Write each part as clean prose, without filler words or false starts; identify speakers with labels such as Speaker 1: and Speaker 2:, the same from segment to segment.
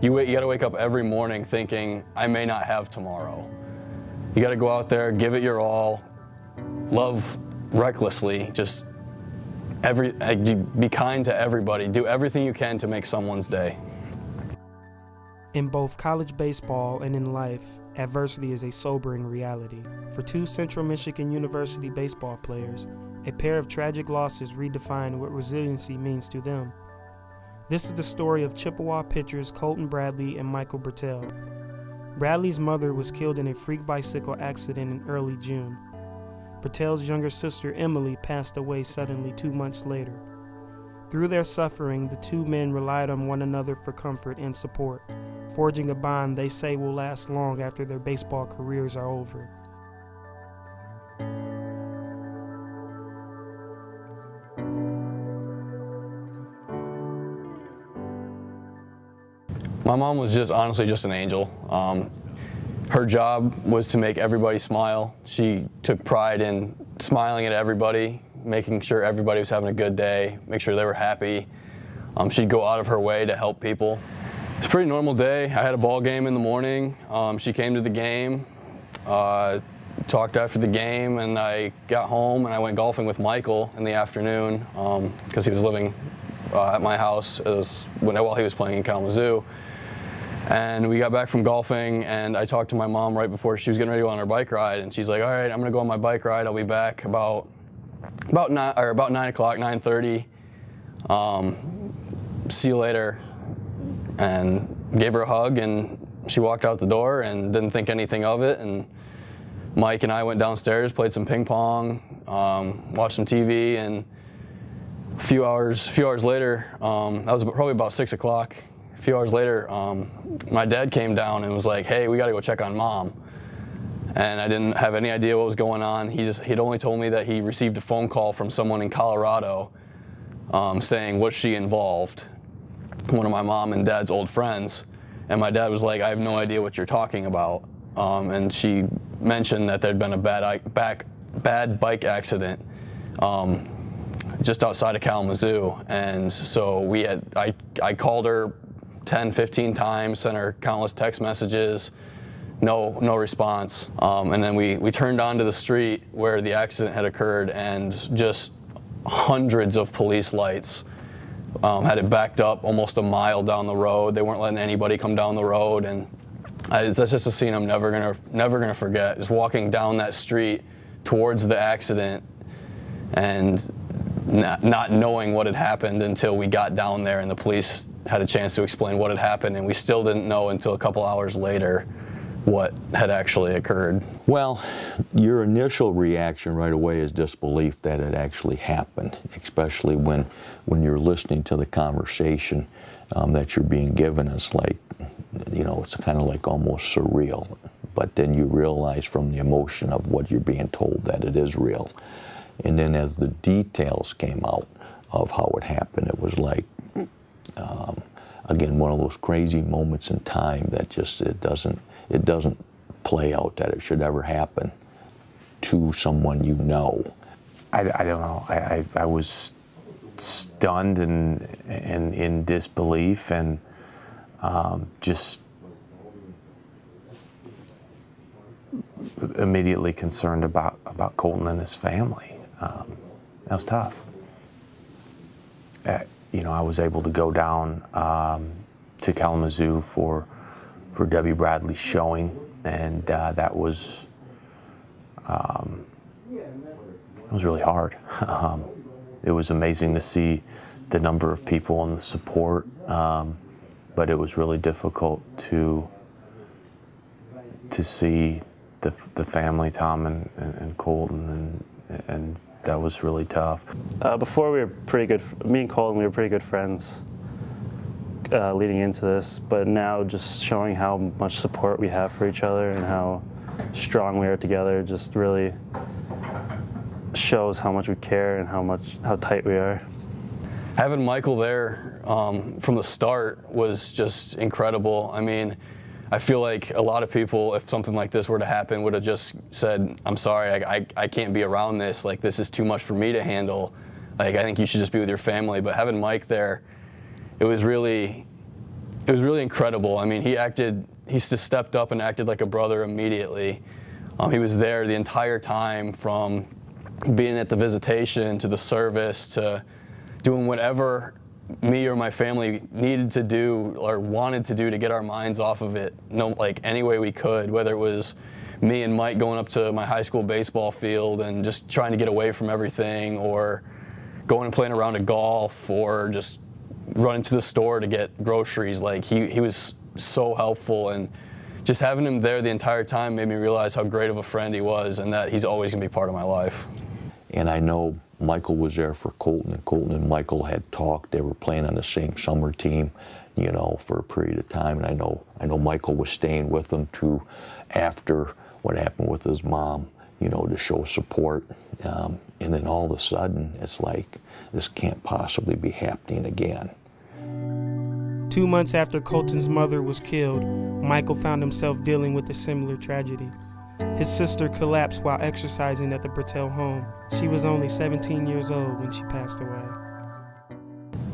Speaker 1: You got to wake up every morning thinking, I may not have tomorrow. You got to go out there, give it your all, love recklessly, just be kind to everybody, do everything you can to make someone's day.
Speaker 2: In both college baseball and in life, adversity is a sobering reality. For two Central Michigan University baseball players, a pair of tragic losses redefine what resiliency means to them. This is the story of Chippewa pitchers Colton Bradley and Michael Brettell. Bradley's mother was killed in a freak bicycle accident in early June. Brettell's younger sister Emily passed away suddenly 2 months later. Through their suffering, the two men relied on one another for comfort and support, forging a bond they say will last long after their baseball careers are over.
Speaker 1: My mom was honestly just an angel. Her job was to make everybody smile. She took pride in smiling at everybody, making sure everybody was having a good day, make sure they were happy. She'd go out of her way to help people. It's a pretty normal day. I had a ball game in the morning. She came to the game, talked after the game, and I got home and I went golfing with Michael in the afternoon because he was living at my house while he was playing in Kalamazoo. And we got back from golfing, and I talked to my mom right before she was getting ready to go on her bike ride, and she's like, all right, I'm gonna go on my bike ride. I'll be back about 9 o'clock, 9:30. See you later. And gave her a hug, and she walked out the door and didn't think anything of it. And Mike and I went downstairs, played some ping pong, watched some TV, and a few hours later, that was probably about 6 o'clock. A few hours later, my dad came down and was like, hey, we got to go check on Mom. And I didn't have any idea what was going on. He'd only told me that he received a phone call from someone in Colorado saying, was she involved? One of my mom and dad's old friends. And my dad was like, I have no idea what you're talking about. And she mentioned that there'd been a bad bike accident just outside of Kalamazoo. And so I called her 10, 15 times, sent her countless text messages, no response. And then we turned onto the street where the accident had occurred, and just hundreds of police lights had it backed up almost a mile down the road. They weren't letting anybody come down the road, and that's just a scene I'm never gonna forget. Just walking down that street towards the accident and not knowing what had happened until we got down there and the police had a chance to explain what had happened, and we still didn't know until a couple hours later what had actually occurred.
Speaker 3: Well, your initial reaction right away is disbelief that it actually happened, especially when you're listening to the conversation that you're being given. It's like, it's kind of like almost surreal. But then you realize from the emotion of what you're being told that it is real. And then as the details came out of how it happened, it was like, again, one of those crazy moments in time that just, it doesn't play out that it should ever happen to someone you know.
Speaker 4: I don't know. I was stunned and in disbelief, and just immediately concerned about Colton and his family. That was tough. I was able to go down to Kalamazoo for Debbie Bradley's showing, and that was really hard. It was amazing to see the number of people and the support, but it was really difficult to see the family, Tom and Colton, and that was really tough.
Speaker 5: Before we were pretty good, me and Colton, we were pretty good friends leading into this, but now just showing how much support we have for each other and how strong we are together just really shows how much we care and how tight we are.
Speaker 1: Having Michael there from the start was just incredible. I mean, I feel like a lot of people, if something like this were to happen, would have just said, I'm sorry, I can't be around this. Like, this is too much for me to handle. Like, I think you should just be with your family. But having Mike there, it was really it was really incredible. I mean, he just stepped up and acted like a brother immediately. He was there the entire time, from being at the visitation to the service to doing whatever me or my family needed to do or wanted to do to get our minds off of it, like any way we could, whether it was me and Mike going up to my high school baseball field and just trying to get away from everything, or going and playing a round of golf, or just running to the store to get groceries. Like he was so helpful, and just having him there the entire time made me realize how great of a friend he was, and that he's always gonna be part of my life.
Speaker 3: And I know Michael was there for Colton, and Colton and Michael had talked. They were playing on the same summer team, you know, for a period of time. And I know Michael was staying with them too, after what happened with his mom, you know, to show support. And then all of a sudden, it's like, this can't possibly be happening again.
Speaker 2: 2 months after Colton's mother was killed, Michael found himself dealing with a similar tragedy. His sister collapsed while exercising at the Brettell home. She was only 17 years old when she passed away.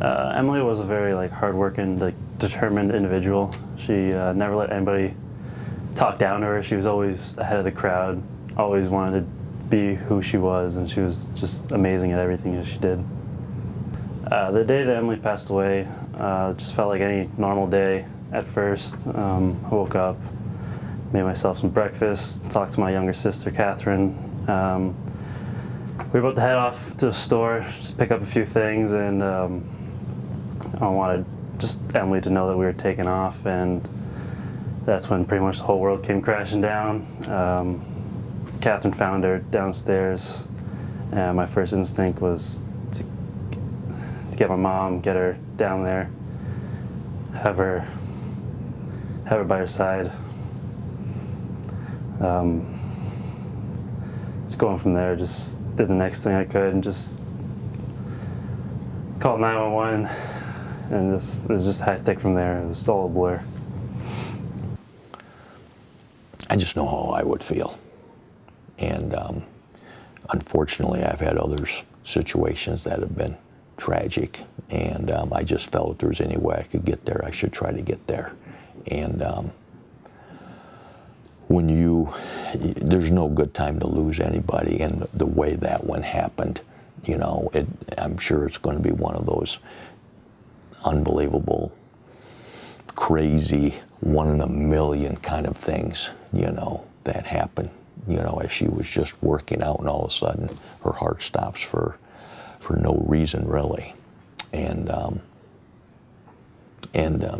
Speaker 5: Emily was a very hardworking, determined individual. She never let anybody talk down to her. She was always ahead of the crowd, always wanted to be who she was, and she was just amazing at everything that she did. The day that Emily passed away just felt like any normal day at first. I woke up, made myself some breakfast, talked to my younger sister, Catherine. We were about to head off to the store, just pick up a few things, and I wanted just Emily to know that we were taking off, and that's when pretty much the whole world came crashing down. Catherine found her downstairs, and my first instinct was to get my mom, get her down there, have her by her side. Just going from there, just did the next thing I could and just called 911, and it was just hectic from there. It was all a blur.
Speaker 3: I just know how I would feel. And unfortunately, I've had other situations that have been tragic, and I just felt if there was any way I could get there, I should try to get there. And there's no good time to lose anybody, and the way that one happened, you know, I'm sure it's going to be one of those unbelievable, crazy, one in a million kind of things, you know, that happen, you know, as she was just working out, and all of a sudden her heart stops for no reason really. And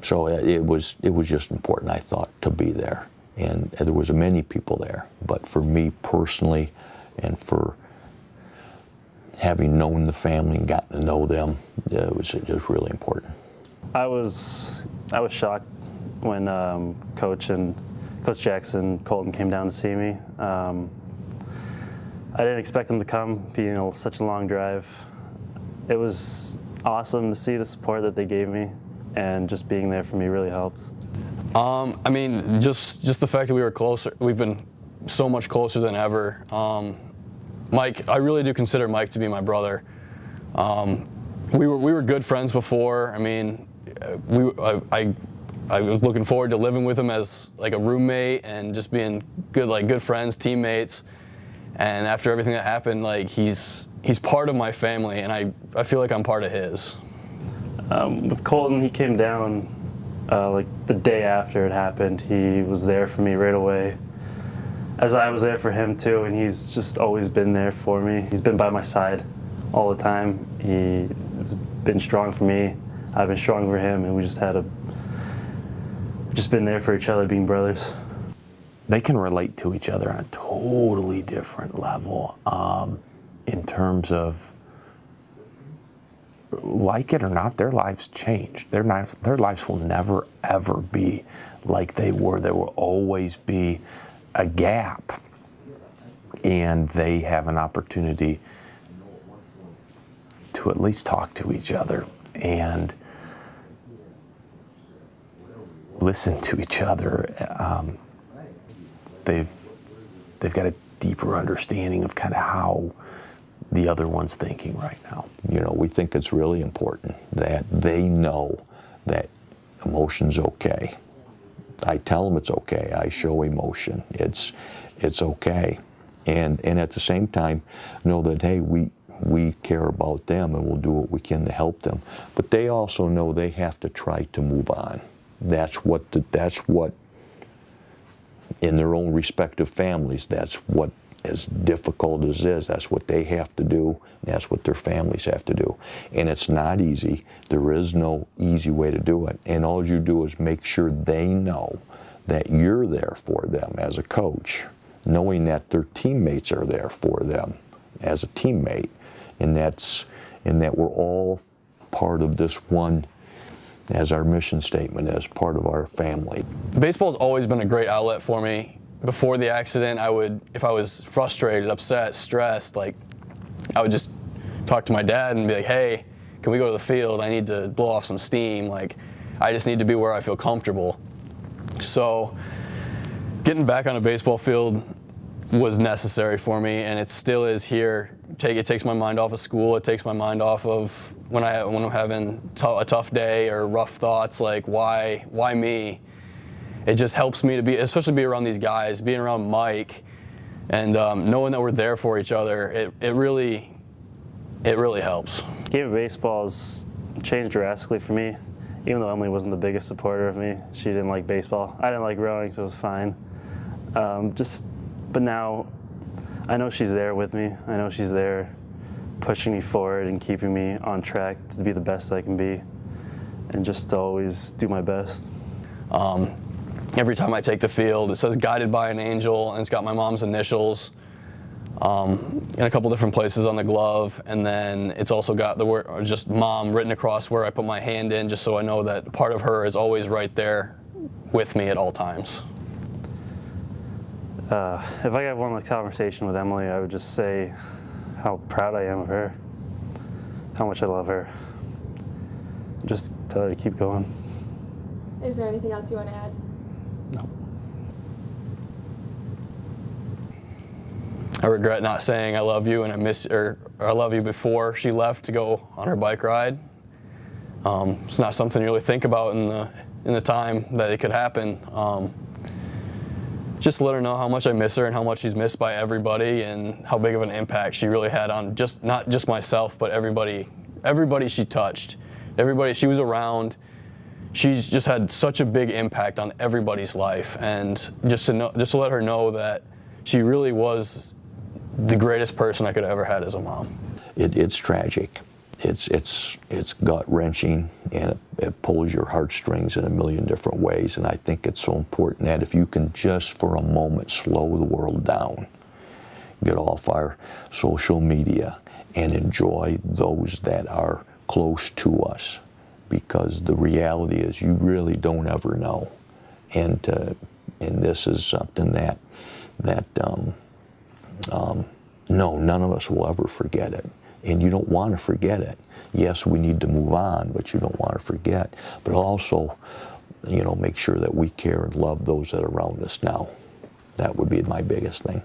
Speaker 3: so it was just important, I thought, to be there. And there was many people there, but for me personally, and for having known the family and gotten to know them, it was just really important.
Speaker 5: I was shocked when Coach Jackson, Colton came down to see me. I didn't expect them to come, being such a long drive. It was awesome to see the support that they gave me, and just being there for me really helped.
Speaker 1: I mean, just the fact that we were closer, we've been so much closer than ever. Mike, I really do consider Mike to be my brother. We were good friends before. I mean, I was looking forward to living with him as like a roommate and just being good friends, teammates. And after everything that happened, like he's part of my family, and I feel like I'm part of his.
Speaker 5: With Colton, he came down the day after it happened. He was there for me right away, as I was there for him too, and he's just always been there for me. He's been by my side all the time. He's been strong for me. I've been strong for him, and we just been there for each other, being brothers.
Speaker 4: They can relate to each other on a totally different level, in terms of, like it or not, their lives changed. Their lives will never, ever be like they were. There will always be a gap, and they have an opportunity to at least talk to each other and listen to each other. They've got a deeper understanding of kind of how the other one's thinking right now.
Speaker 3: You know, we think it's really important that they know that emotion's okay. I tell them it's okay. I show emotion. It's okay. And at the same time, know that, hey, we care about them and we'll do what we can to help them. But they also know they have to try to move on. That's what in their own respective families, that's what, as difficult as it is, that's what they have to do, and that's what their families have to do. And it's not easy. There is no easy way to do it. And all you do is make sure they know that you're there for them as a coach, knowing that their teammates are there for them as a teammate, and that we're all part of this one, as our mission statement is, part of our family.
Speaker 1: Baseball's always been a great outlet for me. Before the accident, if I was frustrated, upset, stressed, like, I would just talk to my dad and be like, hey, can we go to the field? I need to blow off some steam. Like, I just need to be where I feel comfortable. So getting back on a baseball field was necessary for me, and it still is here. It takes my mind off of school. It takes my mind off of when I'm having a tough day or rough thoughts, like why me? It just helps me to especially be around these guys, being around Mike, and knowing that we're there for each other. It really helps.
Speaker 5: The game of baseball has changed drastically for me. Even though Emily wasn't the biggest supporter of me, she didn't like baseball. I didn't like rowing, so it was fine. But now, I know she's there with me. I know she's there pushing me forward and keeping me on track to be the best I can be, and just to always do my best.
Speaker 1: Every time I take the field, it says guided by an angel, and it's got my mom's initials in a couple different places on the glove, and then it's also got the word, just mom, written across where I put my hand in, just so I know that part of her is always right there with me at all times.
Speaker 5: If I have one conversation with Emily, I would just say how proud I am of her, how much I love her. Just tell her to keep going.
Speaker 6: Is there anything else you want to add?
Speaker 5: No.
Speaker 1: I regret not saying I love you and I miss, or I love you before she left to go on her bike ride. It's not something you really think about in the time that it could happen. Just let her know how much I miss her and how much she's missed by everybody, and how big of an impact she really had on not just myself, but everybody she touched, everybody she was around. She's just had such a big impact on everybody's life, and just to let her know that she really was the greatest person I could have ever had as a mom.
Speaker 3: It's tragic. It's gut-wrenching, and it pulls your heartstrings in a million different ways. And I think it's so important that if you can just for a moment slow the world down, get off our social media, and enjoy those that are close to us, because the reality is you really don't ever know. And this is something that no, none of us will ever forget it. And you don't want to forget it. Yes, we need to move on, but you don't want to forget. But also, make sure that we care and love those that are around us now. That would be my biggest thing.